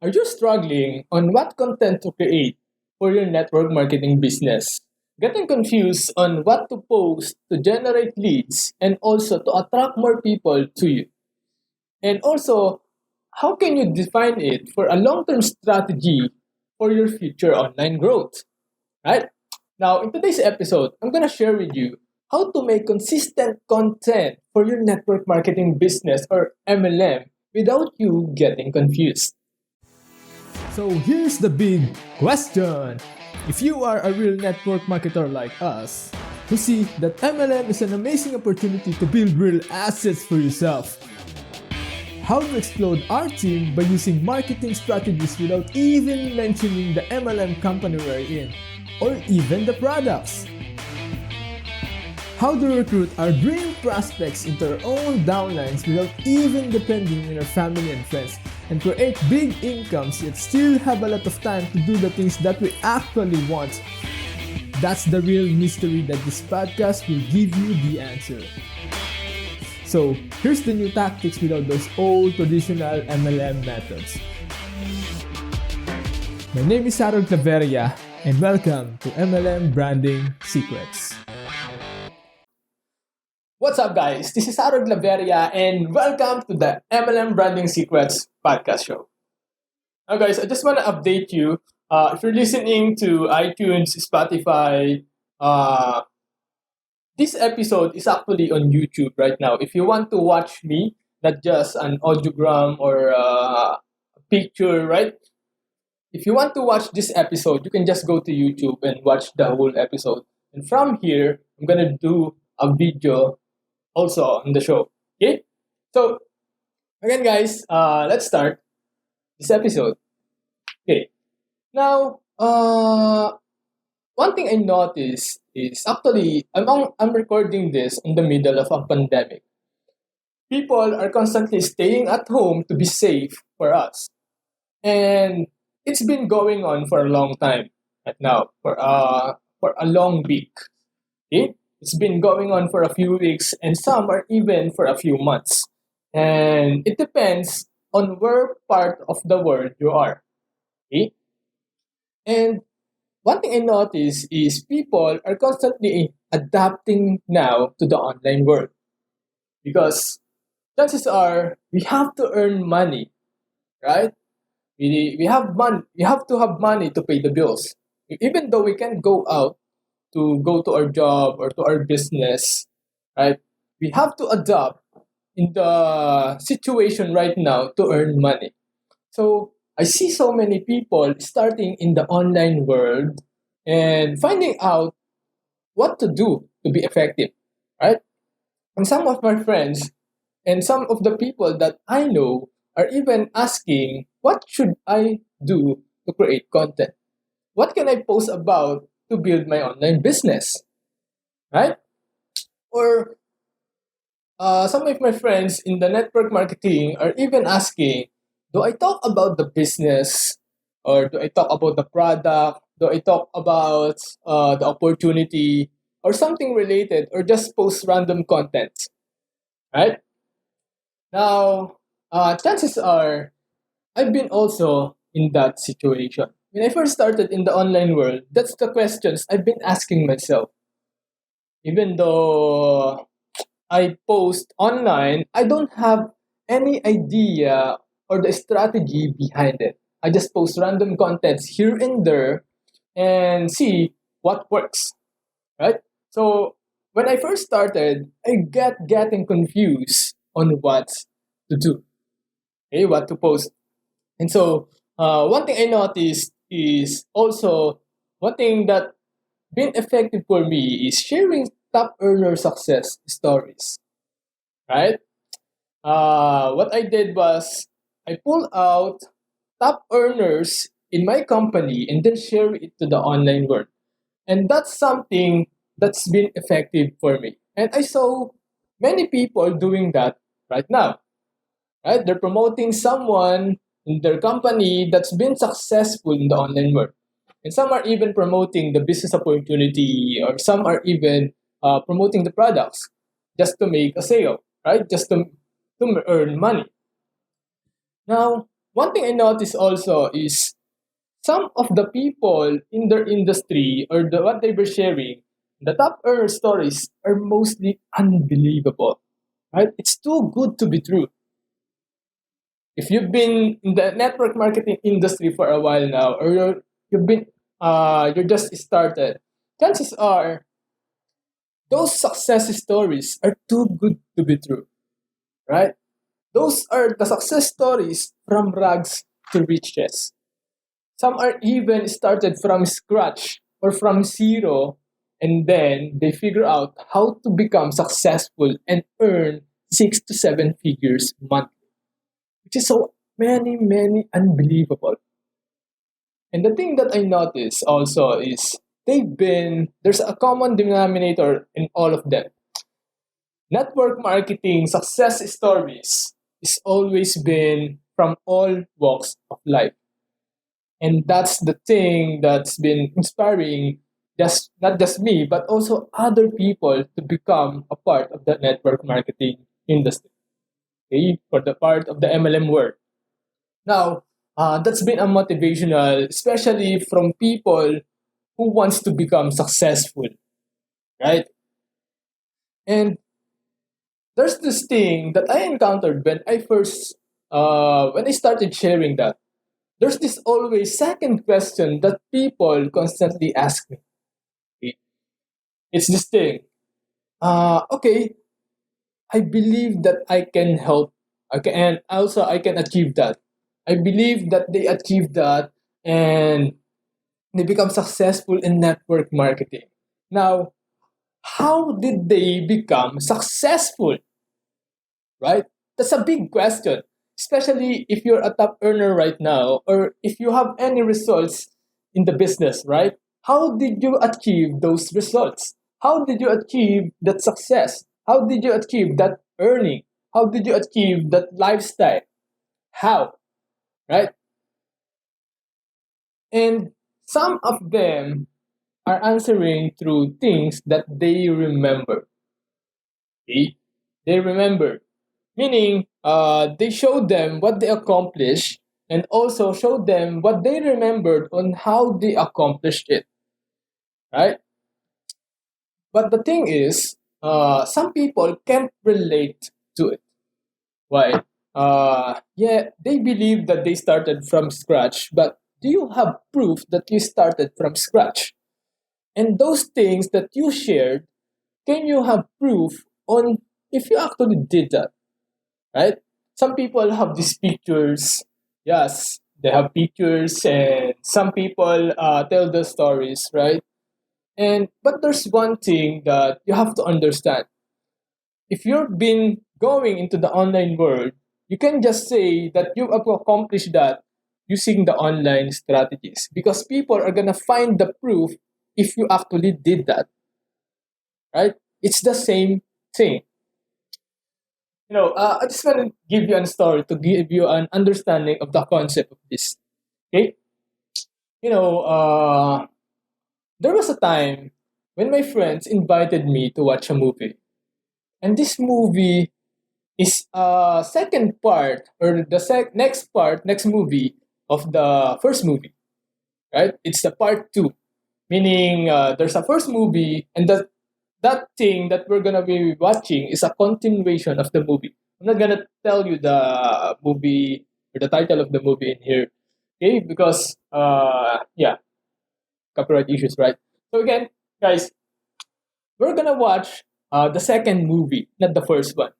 Are you struggling on what content to create for your network marketing business? Getting confused on what to post to generate leads and also to attract more people to you? And also, how can you define it for a long term strategy for your future online growth? Right? Now, in today's episode, I'm going to share with you how to make consistent content for your network marketing business or MLM without you getting confused. So here's the big question. If you are a real network marketer like us, who see that MLM is an amazing opportunity to build real assets for yourself, how to explode our team by using marketing strategies without even mentioning the MLM company we're in, or even the products. How to recruit our dream prospects into our own downlines without even depending on our family and friends, and create big incomes yet still have a lot of time to do the things that we actually want. That's the real mystery that this podcast will give you the answer. So here's the new tactics without those old traditional MLM methods. My name is Claveria and welcome to MLM Branding Secrets. What's up, guys? This is Claveria and welcome to the MLM Branding Secrets podcast show. Now, guys, I just want to update you. If you're listening to iTunes, Spotify, this episode is actually on YouTube right now. If you want to watch me, not just an audiogram or a picture, right? If you want to watch this episode, you can just go to YouTube and watch the whole episode. And from here, I'm gonna do a video also on the show. Okay? So again, guys, let's start this episode. Okay. Now, one thing I noticed is actually I'm recording this in the middle of a pandemic. People are constantly staying at home to be safe for us, and it's been going on for a long time right now for a long week. Okay? It's been going on for a few weeks, and some are even for a few months, and it depends on where part of the world you are. Okay? And one thing I notice is people are constantly adapting now to the online world because chances are we have to earn money, right? We have money. We have to have money to pay the bills. Even though we can go out to go to our job or to our business, right? We have to adapt in the situation right now to earn money. So I see so many people starting in the online world and finding out what to do to be effective, right? And some of my friends and some of the people that I know are even asking, what should I do to create content? What can I post about to build my online business, right? Or some of my friends in the network marketing are even asking, do I talk about the business or do I talk about the product? Do I talk about the opportunity or something related or just post random content, right? Now, chances are I've been also in that situation. When I first started in the online world, that's the questions I've been asking myself. Even though I post online, I don't have any idea or the strategy behind it. I just post random contents here and there and see what works, right? So when I first started, I get getting confused on what to do, okay, what to post. And so one thing I noticed is also one thing that been effective for me is sharing top earner success stories, right? What I did was I pulled out top earners in my company and then share it to the online world. And that's something that's been effective for me. And I saw many people doing that right now, right? They're promoting someone in their company that's been successful in the online world. And some are even promoting the business opportunity, or some are even promoting the products just to make a sale, right? Just to earn money. Now, One thing I noticed also is some of the people in their industry or what they were sharing, the top earner stories are mostly unbelievable. Right? It's too good to be true. If you've been in the network marketing industry for a while now, or you've been you're just started, chances are those success stories are too good to be true, right? Those are the success stories from rags to riches. Some are even started from scratch or from zero, and then they figure out how to become successful and earn 6 to 7 figures monthly, which is so many unbelievable. And the thing that I notice also is there's a common denominator in all of them. Network marketing success stories is always been from all walks of life. And that's the thing that's been inspiring just not just me, but also other people to become a part of the network marketing industry, okay, for the part of the MLM world. Now, that's been a motivational, especially from people who wants to become successful, right? And there's this thing that I encountered when I started sharing that. There's this always second question that people constantly ask me. It's this thing. Okay, I believe that I can help. And also I can achieve that. I believe that they achieve that and they become successful in network marketing. Now, how did they become successful? Right? That's a big question, especially if you're a top earner right now or if you have any results in the business, right? How did you achieve those results? How did you achieve that success? How did you achieve that earning? How did you achieve that lifestyle? How? Right? And some of them are answering through things that they remember. Okay? They remember. Meaning, they showed them what they accomplished and also showed them what they remembered on how they accomplished it, right? But the thing is, some people can't relate to it. Why? Yeah, they believe that they started from scratch, but do you have proof that you started from scratch? And those things that you shared, can you have proof on if you actually did that? Right? Some people have these pictures. Yes, they have pictures, and some people tell the stories, right? And but there's one thing that you have to understand. If you've been going into the online world, you can just say that you've accomplished that using the online strategies because people are gonna find the proof if you actually did that, right? It's the same thing. I just want to give you a story to give you an understanding of the concept of this. Okay, you know, uh, there was a time when my friends invited me to watch a movie, and this movie is a second part or the next movie of the first movie. Right? It's the part two, meaning there's a first movie, and that thing that we're gonna be watching is a continuation of the movie. I'm not gonna tell you the movie or the title of the movie in here, okay? Because yeah, copyright issues, right? So again, guys, we're gonna watch the second movie, not the first one.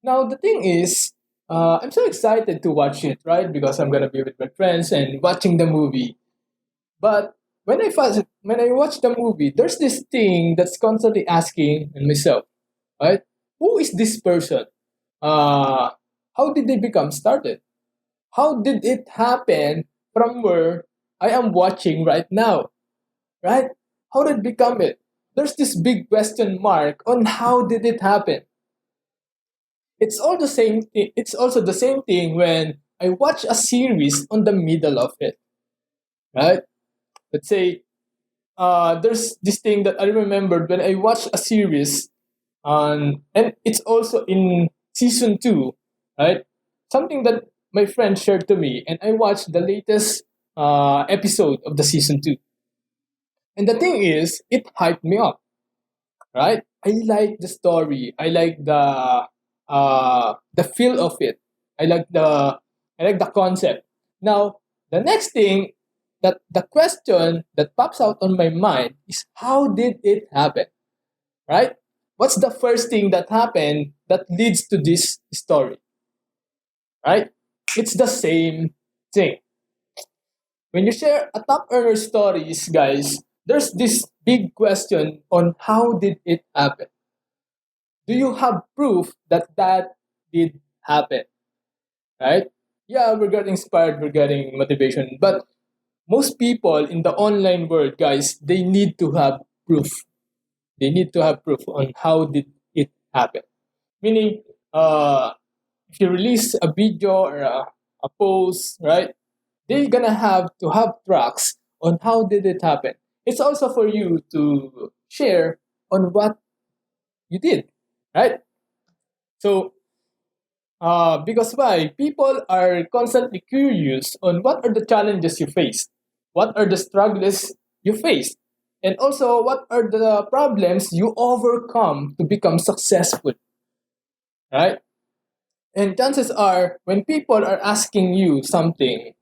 Now the thing is, I'm so excited to watch it, right? Because I'm gonna be with my friends and watching the movie. But when I watch the movie, there's this thing that's constantly asking myself, right? Who is this person? Uh, how did they become started? How did it happen from where I am watching right now? Right? How did it become it? There's this big question mark on how did it happen. It's all the same thing. It's also the same thing when I watch a series on the middle of it, right? Let's say there's this thing that I remembered when I watched a series on, and it's also in season two, right? Something that my friend shared to me, and I watched the latest episode of the season 2. And the thing is, it hyped me up, right? I like the story. I like the feel of it. I like the concept. Now, the next thing that the question that pops out on my mind is, how did it happen? Right? What's the first thing that happened that leads to this story? Right? It's the same thing. When you share a top earner stories, guys, there's this big question on how did it happen? Do you have proof that that did happen? Right? Yeah, we're getting inspired, we're getting motivation, but most people in the online world, guys, they need to have proof. They need to have proof on how did it happen. Meaning, if you release a video or a post, right, they're gonna have to have tracks on how did it happen. It's also for you to share on what you did, right? So, because why? People are constantly curious on what are the challenges you face, what are the struggles you face, and also what are the problems you overcome to become successful, right? And chances are, when people are asking you something,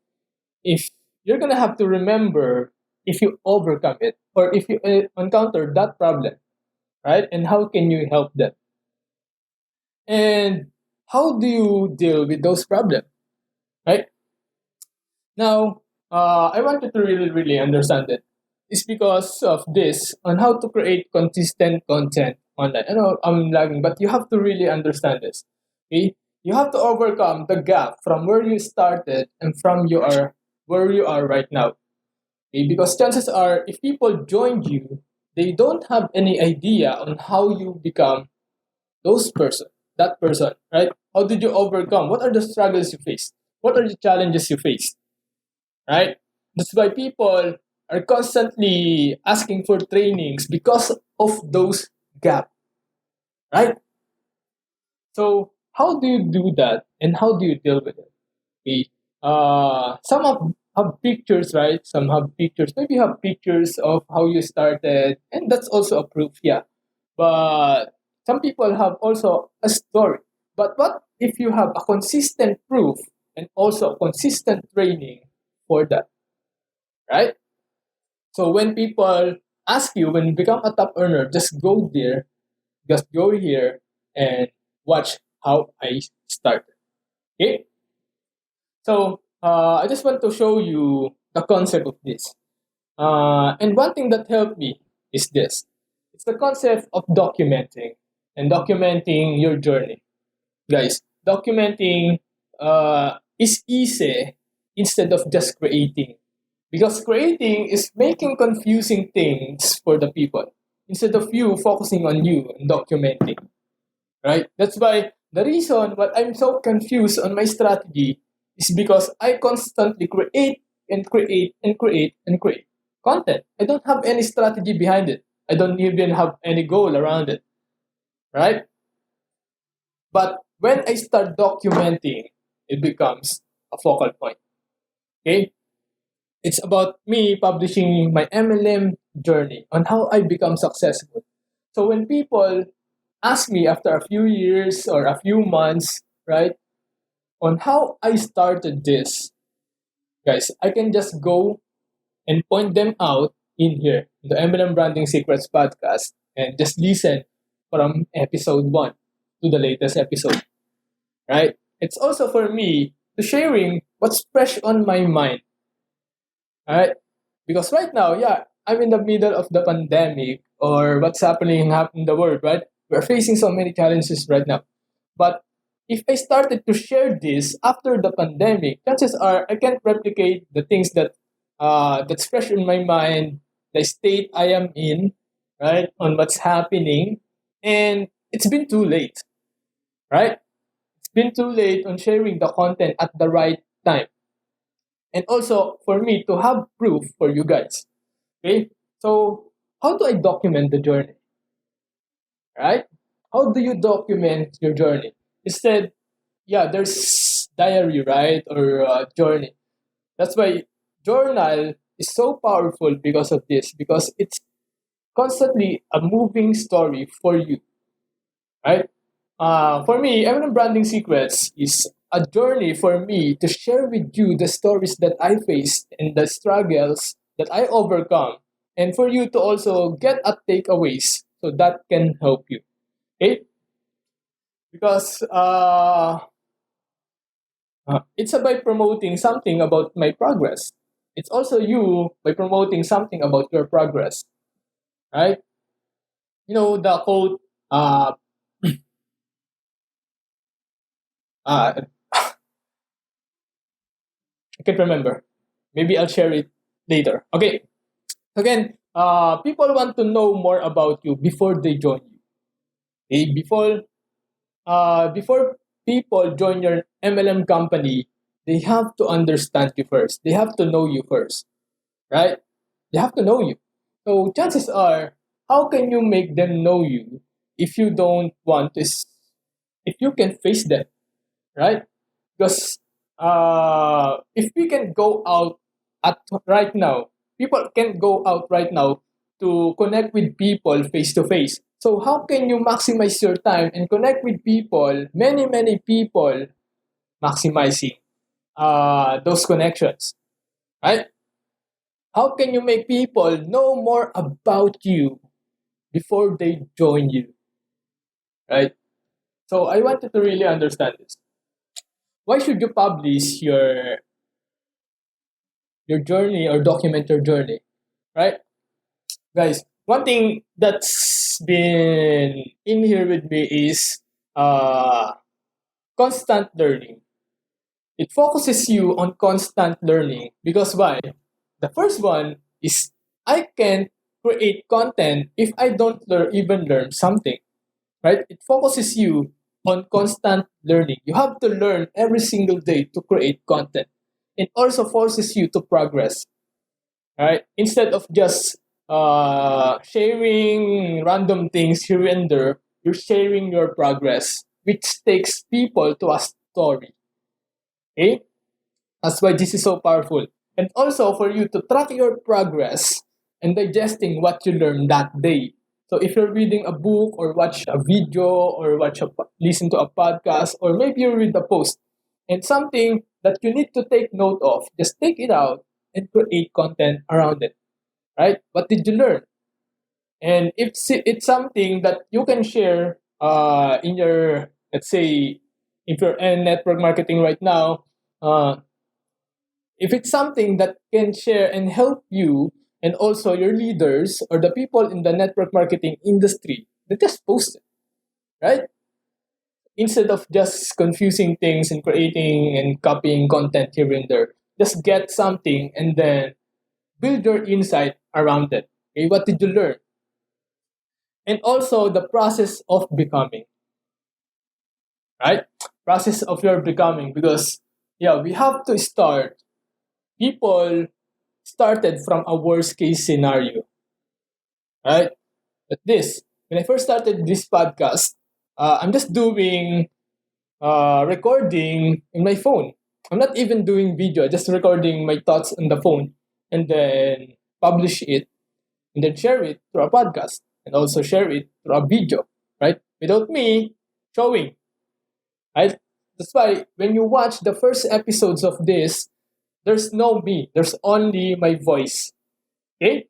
if you're gonna have to remember if you overcome it or if you encounter that problem, right? And how can you help them? And how do you deal with those problems, right? Now, I wanted to really, really understand it. It's because of this on how to create consistent content online. I know I'm lagging, but you have to really understand this. Okay, you have to overcome the gap from where you started and from where you are right now. Okay, because chances are, if people join you, they don't have any idea on how you become that person, right? How did you overcome? What are the struggles you face? What are the challenges you face? Right? That's why people are constantly asking for trainings because of those gaps, right? So how do you do that and how do you deal with it? Okay. Some have pictures, right? Some have pictures. Maybe you have pictures of how you started, and that's also a proof, yeah. But some people have also a story. But what if you have a consistent proof and also consistent training for that, right? So when people ask you, when you become a top earner, just go here and watch how I started. Okay? So I just want to show you the concept of this. And one thing that helped me is this. It's the concept of documenting your journey. Guys, documenting is easy instead of just creating. Because creating is making confusing things for the people instead of you focusing on you and documenting, right? That's why the reason why I'm so confused on my strategy is because I constantly create and create and create and create content. I don't have any strategy behind it. I don't even have any goal around it, right? But when I start documenting, it becomes a focal point. Okay? It's about me publishing my MLM journey on how I become successful. So when people ask me after a few years or a few months, right, on how I started this, guys, I can just go and point them out in here, the MLM Branding Secrets podcast, and just listen from episode 1 to the latest episode, right? It's also for me to sharing what's fresh on my mind, right? Because right now, yeah, I'm in the middle of the pandemic or what's happening in the world, right? We're facing so many challenges right now. But if I started to share this after the pandemic, chances are I can't replicate the things that's fresh in my mind, the state I am in, right, on what's happening, and it's been too late, right? It's been too late on sharing the content at the right time, and also for me to have proof for you guys. Okay, so how do I document the journey, right? How do you document your journey? Instead, yeah, there's diary, right? Or journey. That's why journal is so powerful because of this, because it's constantly a moving story for you, right? For me, M&M Branding Secrets is a journey for me to share with you the stories that I faced and the struggles that I overcome, and for you to also get a takeaways so that can help you. Okay, because it's about promoting something about my progress. It's also you by promoting something about your progress, right? You know the quote. Uh, I can't remember. Maybe I'll share it later. Okay. Again, people want to know more about you before they join you. Okay? Before people join your MLM company, they have to understand you first. They have to know you first, right? They have to know you. So chances are, how can you make them know you if you don't want to? If you can face them, right? Because if we can go out at right now, people can go out right now to connect with people face to face. So how can you maximize your time and connect with people, many people, maximizing those connections, right? How can you make people know more about you before they join you, right? So I wanted to really understand this. Why should you publish your journey or document your journey, right? Guys, one thing that's been in here with me is uh, constant learning. It focuses you on constant learning because why? The first one is I can create content if I don't even learn something, right? It focuses you on constant learning. You have to learn every single day to create content. It also forces you to progress, right? Instead of just sharing random things here and there, you're sharing your progress, which takes people to a story. Okay, that's why this is so powerful, and also for you to track your progress and digesting what you learned that day. So if you're reading a book or watch a video or listen to a podcast or maybe you read a post and something that you need to take note of, just take it out and create content around it, right? What did you learn? And if it's something that you can share in your, let's say, if you're in network marketing right now, uh, if it's something that can share and help you and also your leaders or the people in the network marketing industry, then just post it, right? Instead of just confusing things and creating and copying content here and there, just get something and then build your insight around it. Okay, what did you learn? And also the process of becoming, right? Process of your becoming, because yeah, we have to start. People started from a worst case scenario, right? But this, when I first started this podcast, I'm just doing recording in my phone. I'm not even doing video, just recording my thoughts on the phone and then publish it and then share it through a podcast and also share it through a video, right? Without me showing, right? That's why when you watch the first episodes of this, there's no me, there's only my voice. Okay?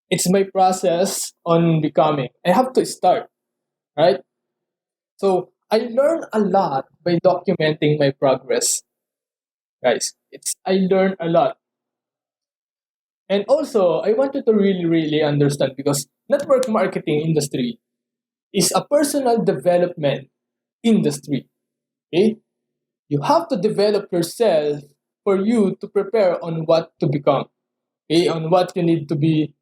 It's my process on becoming. I have to start, right? So I learn a lot by documenting my progress, guys. I learn a lot. And also, I want you to really understand because network marketing industry is a personal development industry. Okay? You have to develop yourself for you to prepare on what to become. Okay? On what you need to be,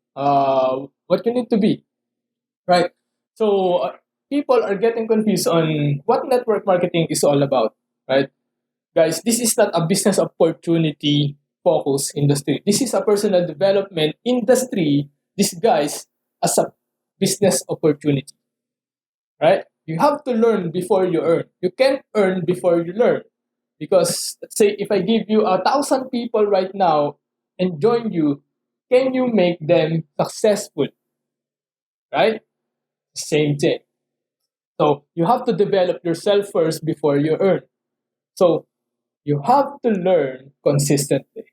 right? So people are getting confused on what network marketing is all about, right? Guys, this is not a business opportunity focus industry. This is a personal development industry disguised as a business opportunity, right? You have to learn before you earn. You can't earn before you learn. Because let's say if I give you 1,000 people right now and join you, can you make them successful? Right? Same thing. So you have to develop yourself first before you earn. So you have to learn consistently.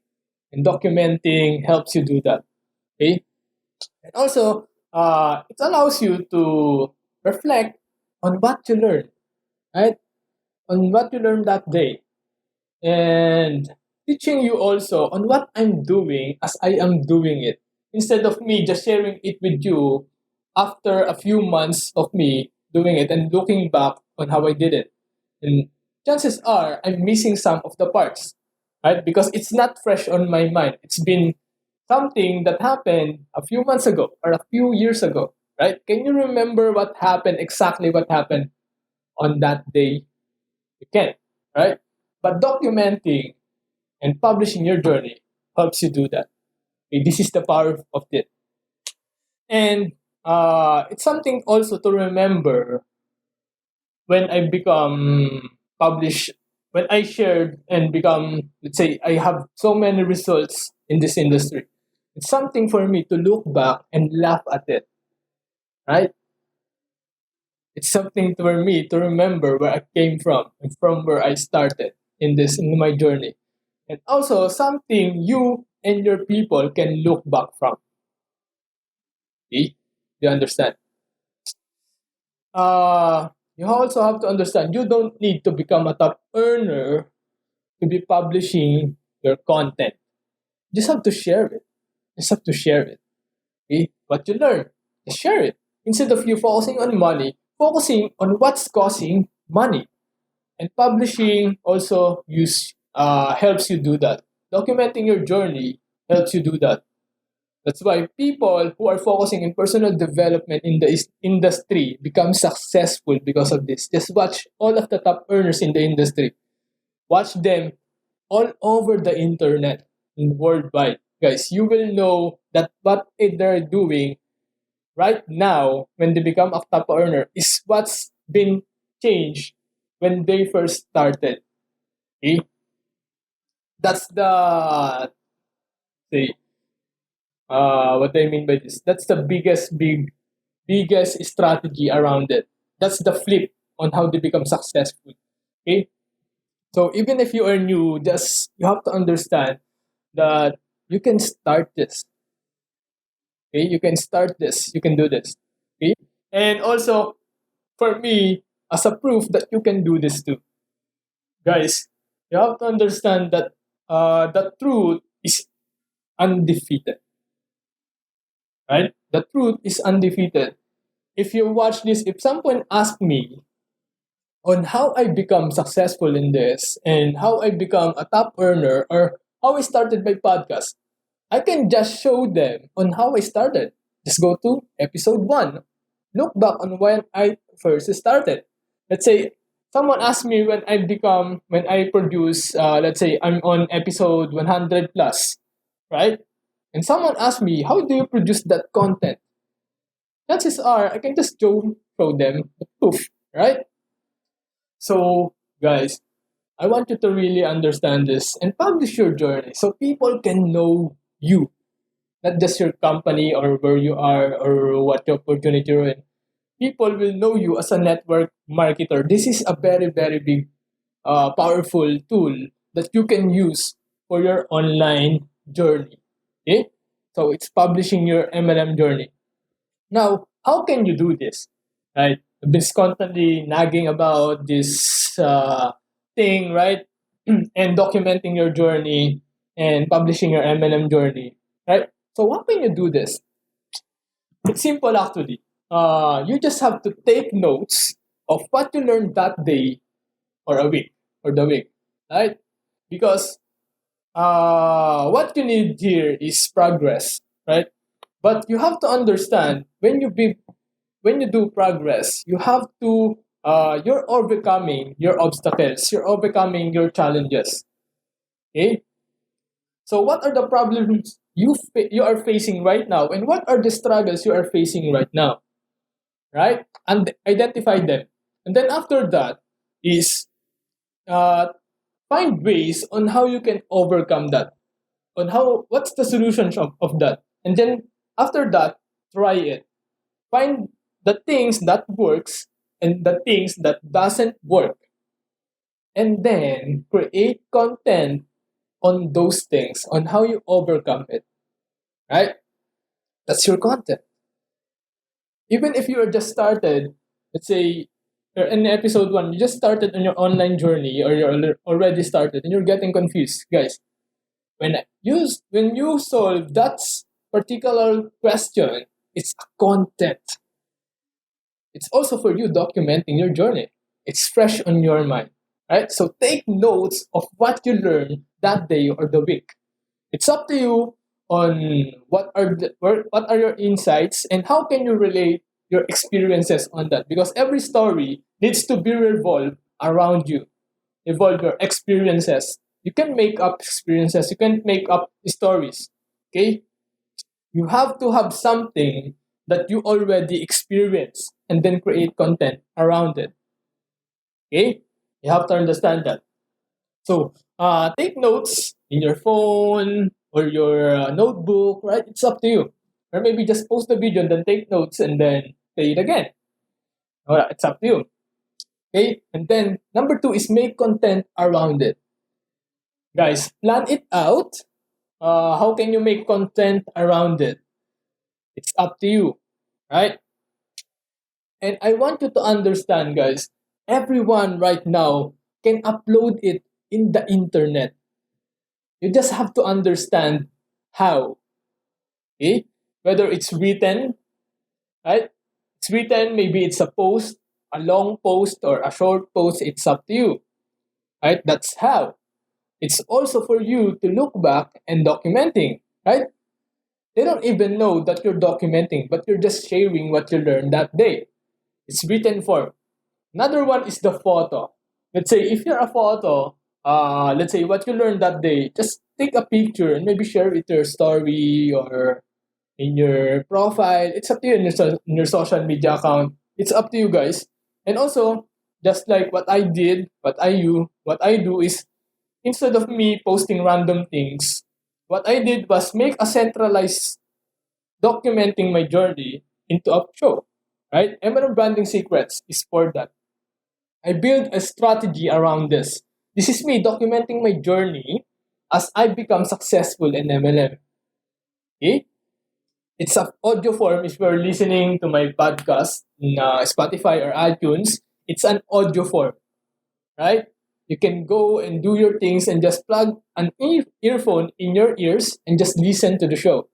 And documenting helps you do that. Okay? And also, it allows you to reflect on what you learned, right? On what you learned that day. And teaching you also on what I'm doing as I am doing it. Instead of me just sharing it with you after a few months of me doing it and looking back on how I did it. And chances are I'm missing some of the parts, right? Because it's not fresh on my mind. It's been something that happened a few months ago or a few years ago, right? Can you remember what happened, exactly what happened on that day? You can't, right? But documenting and publishing your journey helps you do that. Okay, this is the power of it. And it's something also to remember when I become published, when I shared and become, let's say, I have so many results in this industry. It's something for me to look back and laugh at it, right? It's something for me to remember where I came from and from where I started in my journey. And also something you and your people can look back from. See? You understand? You also have to understand you don't need to become a top earner to be publishing your content. You just have to share it. You just have to share it. Okay? What you learn, just share it. Instead of you focusing on money, focusing on what's causing money. And publishing also helps you do that. Documenting your journey helps you do that. That's why people who are focusing in personal development in the industry become successful because of this. Just watch all of the top earners in the industry. Watch them all over the internet and worldwide. Guys, you will know that what they're doing right now when they become a top earner is what's been changed when they first started. Okay? That's the say what I mean by this. That's the biggest strategy around it. That's the flip on how they become successful. Okay? So even if you are new, just you have to understand that you can start this. Okay? You can start this. You can do this. Okay? And also for me, as a proof that you can do this too. Guys, you have to understand that the truth is undefeated. Right? The truth is undefeated. If you watch this, if someone asked me on how I become successful in this and how I become a top earner or how I started my podcast, I can just show them on how I started. Just go to episode 1. Look back on when I first started. Let's say someone asked me when I produce, let's say I'm on episode 100 plus, right? And someone asked me, how do you produce that content? Chances are, I can just show them the proof, right? So, guys, I want you to really understand this and publish your journey so people can know you, not just your company or where you are or what your opportunity you're in. People will know you as a network marketer. This is a very, very big, powerful tool that you can use for your online journey. Okay? So, it's publishing your MLM journey. Now, how can you do this? Right? I've been constantly nagging about this thing, right? And documenting your journey and publishing your MLM journey, right? So, how can you do this? It's simple actually. You just have to take notes of what you learned that day or a week or the week, right? Because what you need here is progress, right? But you have to understand when you do progress, you have to you're overcoming your obstacles, you're overcoming your challenges. Okay, so what are the problems you are facing right now, and what are the struggles you are facing right now, right? And identify them, and then after that is uh, find ways on how you can overcome that, on how what's the solution of that, and then after that, try it. Find the things that works and the things that doesn't work, and then create content on those things, on how you overcome it, right? That's your content. Even if you are just started, let's say you're in episode one, you just started on your online journey, or you're already started and you're getting confused, guys. When you solve that particular question, it's a content. It's also for you documenting your journey. It's fresh on your mind, right? So take notes of what you learned that day or the week. It's up to you on what are your insights and how can you relate your experiences on that, because every story needs to be revolved around you. Evolve your experiences. You can make up experiences. You can make up stories. Okay, you have to have something that you already experience and then create content around it. Okay, you have to understand that. So take notes in your phone or your notebook, right? It's up to you. Or maybe just post the video and then take notes and then play it again. All right, it's up to you. Okay, and then number two is make content around it. Guys, plan it out. How can you make content around it? It's up to you, right? And I want you to understand, guys, everyone right now can upload it in the internet. You just have to understand how. Okay? Whether it's written, right? It's written, maybe it's a post, a long post or a short post, it's up to you. Right? That's how. It's also for you to look back and documenting, right? They don't even know that you're documenting, but you're just sharing what you learned that day. It's written form. Another one is the photo. Let's say if you're a photo, let's say what you learned that day, just take a picture and maybe share it to your story or in your profile. It's up to you in your social media account. It's up to you guys. And also, just like what I do is instead of me posting random things, what I did was make a centralized documenting my journey into a show. Right? Emerald Branding Secrets is for that. I build a strategy around this. This is me documenting my journey as I become successful in MLM. Okay? It's an audio form if you're listening to my podcast in Spotify or iTunes. It's an audio form, right? You can go and do your things and just plug an earphone in your ears and just listen to the show.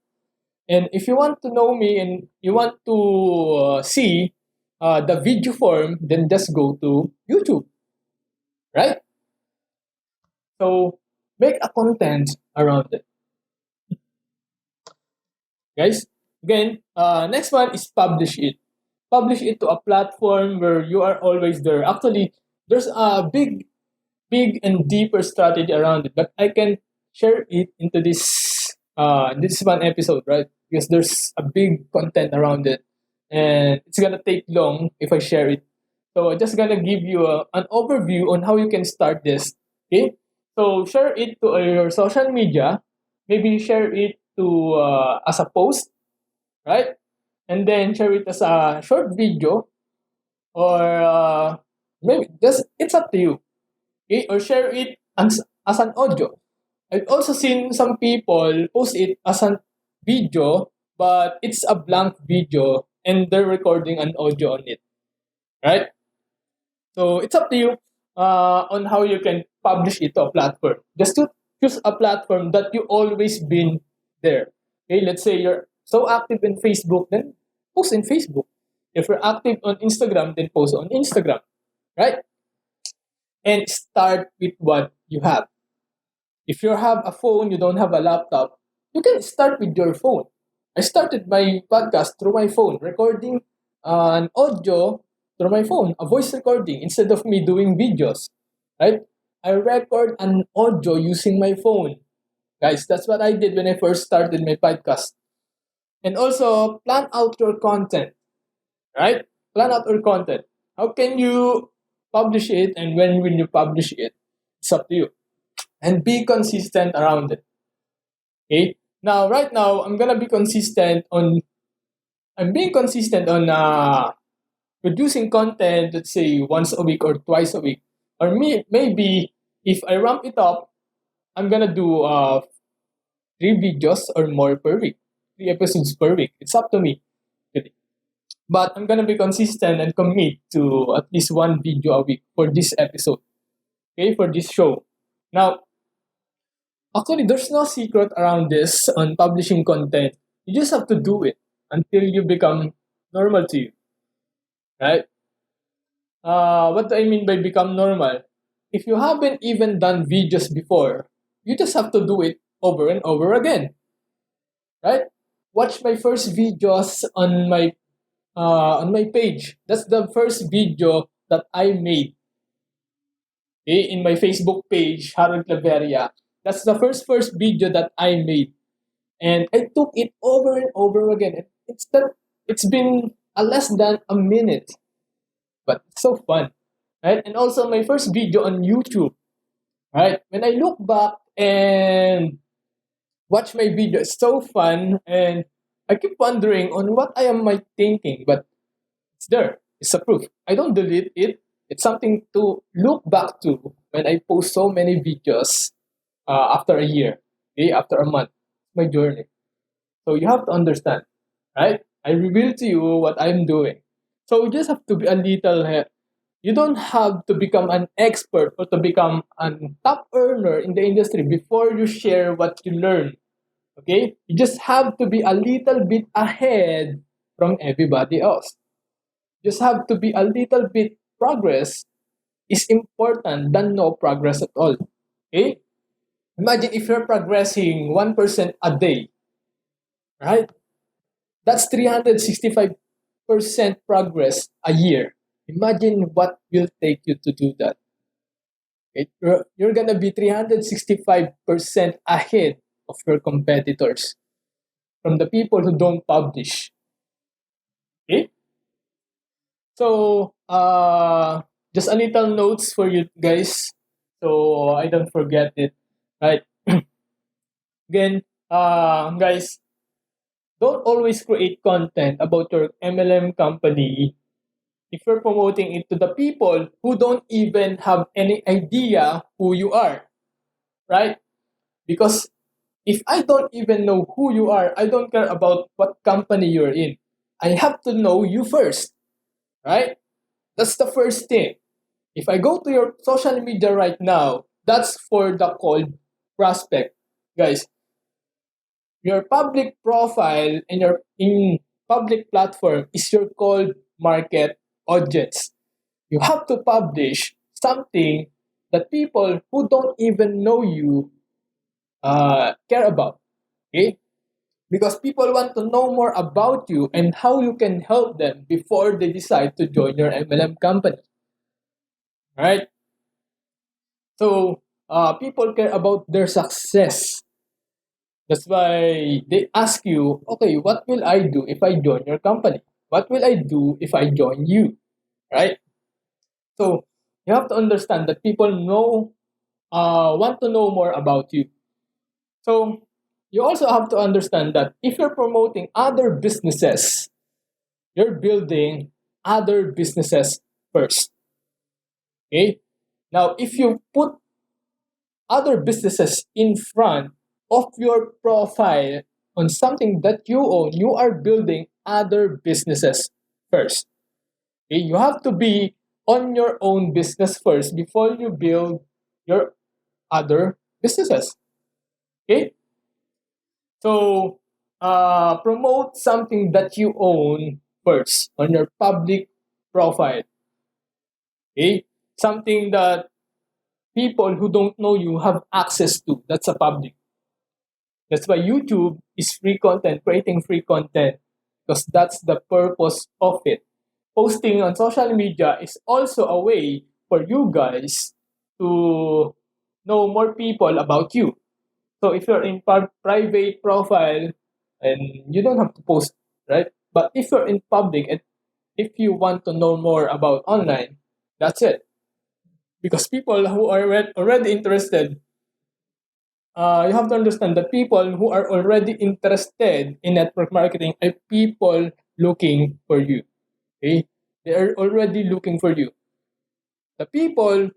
And if you want to know me and you want to see the video form, then just go to YouTube, right? So make a content around it, guys. Again, next one is publish it. Publish it to a platform where you are always there. Actually, there's a big and deeper strategy around it, but I can share it into this one episode, right? Because there's a big content around it, and it's gonna take long if I share it. So I'm just gonna give you an overview on how you can start this. Okay, so share it to your social media. Maybe share it to as a post, right? And then share it as a short video, or maybe just it's up to you. Okay, or share it as an audio. I've also seen some people post it as a video, but it's a blank video and they're recording an audio on it, right? So it's up to you on how you can publish it to a platform. Just to choose a platform that you always been there. Okay, let's say you're so active in Facebook, then post in Facebook. If you're active on Instagram, then post on Instagram, right? And start with what you have. If you have a phone, you don't have a laptop, you can start with your phone. I started my podcast through my phone, recording an audio through my phone, a voice recording instead of me doing videos, right? I record an audio using my phone. Guys, that's what I did when I first started my podcast. And also, plan out your content, right? Plan out your content. How can you publish it and when will you publish it? It's up to you. and be consistent around it. Okay. Now, right now, I'm being consistent on producing content, let's say once a week or twice a week. Or maybe if I ramp it up, I'm gonna do 3 videos or more per week, 3 episodes per week. It's up to me. Really. But I'm gonna be consistent and commit to at least one video a week for this episode. Okay, for this show. Now, actually, there's no secret around this on publishing content. You just have to do it until you become normal to you, right? What do I mean by become normal? If you haven't even done videos before, you just have to do it over and over again, right? Watch my first videos on my page. That's the first video that I made, okay, in my Facebook page, Harold Claveria. That's the first video that I made, and I took it over and over again. It's been less than a minute, but it's so fun, right? And also my first video on YouTube, right? When I look back and watch my video, it's so fun, and I keep wondering on what I am my thinking, but it's there. It's a proof. I don't delete it. It's something to look back to when I post so many videos after a year, okay, after a month. My journey. So you have to understand, right? I reveal to you what I'm doing. So you just have to be a little. You don't have to become an expert or to become a top earner in the industry before you share what you learn. Okay, you just have to be a little bit ahead from everybody else. Just have to be a little bit progress is important than no progress at all. Okay, imagine if you're progressing 1% a day, right? That's 365% progress a year. Imagine what will take you to do that. Okay? You're gonna be 365% ahead of your competitors from the people who don't publish. Okay? So just a little notes for you guys so I don't forget it. Right. Again, guys, don't always create content about your MLM company if you're promoting it to the people who don't even have any idea who you are, right? Because if I don't even know who you are, I don't care about what company you're in. I have to know you first, right? That's the first thing. If I go to your social media right now, that's for the cold prospect. Guys, your public profile and your in public platform is your cold market audience. You have to publish something that people who don't even know you care about. Okay? Because people want to know more about you and how you can help them before they decide to join your MLM company. Right? So people care about their success. That's why they ask you, okay, what will I do if I join your company? What will I do if I join you? Right? So you have to understand that people want to know more about you. So you also have to understand that if you're promoting other businesses, you're building other businesses first. Okay? Now, if you put other businesses in front of your profile on something that you own, you are building other businesses first. Okay? You have to be on your own business first before you build your other businesses. Okay? So, promote something that you own first on your public profile. Okay? Something that people who don't know you have access to. That's a public. That's why YouTube is free content, creating free content, because that's the purpose of it. Posting on social media is also a way for you guys to know more people about you. So if you're in private profile and you don't have to post, right? But if you're in public and if you want to know more about online, that's it. Because people who are already interested you have to understand that people who are already interested in network marketing are people looking for you. Okay, they are already looking for you. The people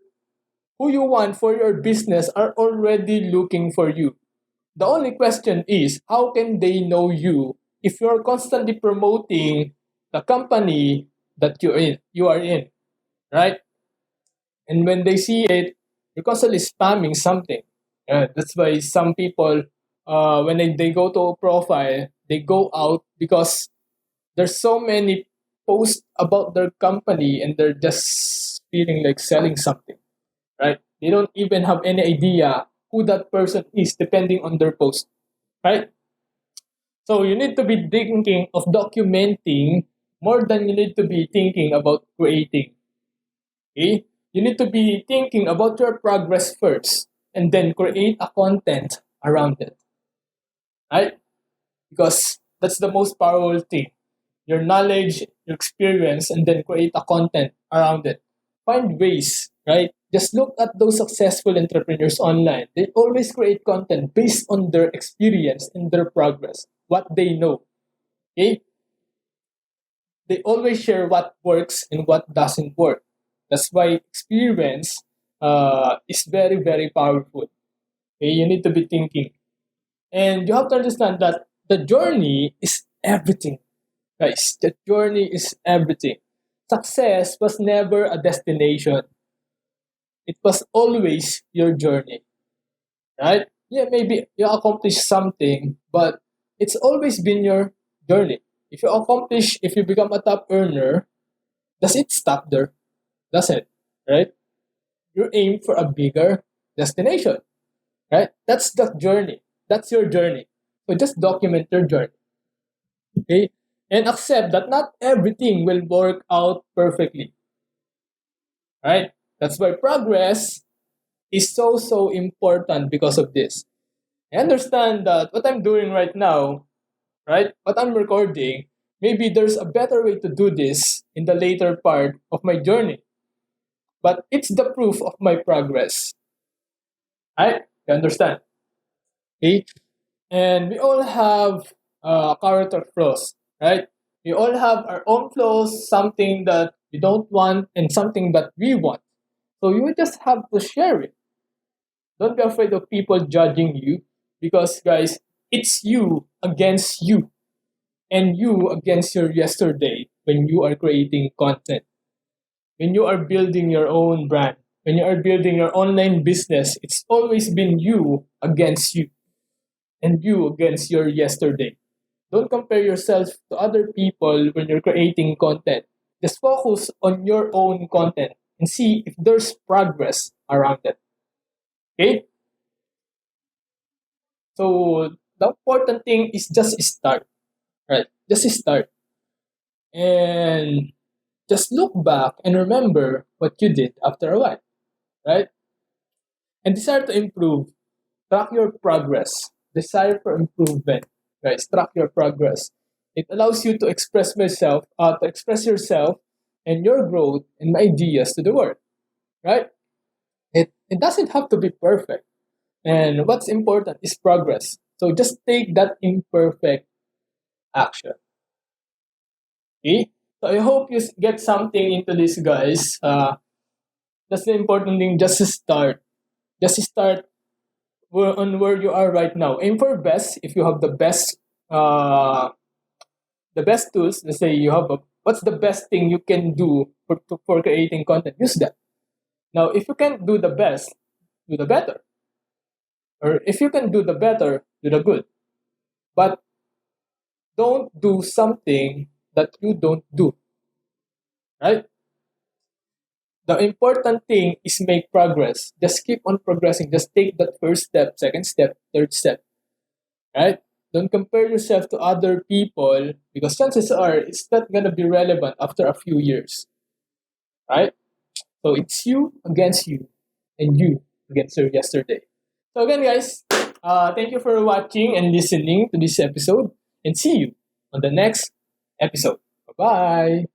who you want for your business are already looking for you. The only question is, how can they know you if you're constantly promoting the company that you are in, right? And when they see it, you're constantly spamming something. That's why some people, when they go to a profile, they go out because there's so many posts about their company and they're just feeling like selling something, right? They don't even have any idea who that person is depending on their post, right? So you need to be thinking of documenting more than you need to be thinking about creating. Okay? You need to be thinking about your progress first and then create a content around it. Right? Because that's the most powerful thing. Your knowledge, your experience, and then create a content around it. Find ways, right? Just look at those successful entrepreneurs online. They always create content based on their experience and their progress, what they know. Okay? They always share what works and what doesn't work. That's why experience is very, very powerful. Okay? You need to be thinking. And you have to understand that the journey is everything, guys. The journey is everything. Success was never a destination, it was always your journey, right? Yeah, maybe you accomplish something, but it's always been your journey. If you become a top earner, does it stop there? Does it? Right? You aim for a bigger destination, right? That's the journey. That's your journey. So just document your journey, okay? And accept that not everything will work out perfectly, right? That's why progress is so, so important because of this. I understand that what I'm doing right now, right? What I'm recording, maybe there's a better way to do this in the later part of my journey, but it's the proof of my progress. Right? You understand? Okay? And we all have character flaws, right? We all have our own flaws, something that we don't want and something that we want. So you just have to share it. Don't be afraid of people judging you because, guys, it's you against you and you against your yesterday when you are creating content, when you are building your own brand, when you are building your online business. It's always been you against you and you against your yesterday. Don't compare yourself to other people when you're creating content. Just focus on your own content and see if there's progress around it. Okay? So the important thing is just start, right? Just start. And just look back and remember what you did after a while, right? And desire to improve. Track your progress. Desire for improvement. Guys, track your progress. It allows you to express yourself and your growth and ideas to the world, right? It doesn't have to be perfect. And what's important is progress. So just take that imperfect action. Okay? So I hope you get something into this, guys. That's the important thing. Just start. Just start on where you are right now. Aim for best. If you have uh, the best tools. Let's say you have what's the best thing you can do for creating content? Use that. Now, if you can't do the best, do the better. Or if you can do the better, do the good. But don't do something that you don't do. Right? The important thing is make progress. Just keep on progressing. Just take that first step, second step, third step. Right? Don't compare yourself to other people because chances are it's not gonna be relevant after a few years. Right? So it's you and you against your yesterday. So again, guys, thank you for watching and listening to this episode, and see you on the next episode. Bye bye.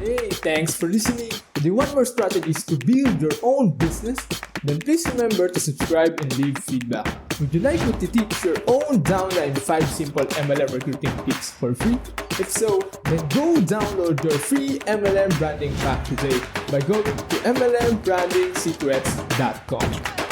Hey, thanks for listening to Do you want more strategies to build your own business? Then please remember to subscribe and leave feedback. Would you like me to teach your own downline 5 simple MLM recruiting tips for free? If so, then go download your free MLM branding pack today by going to mlmbranding secrets.com.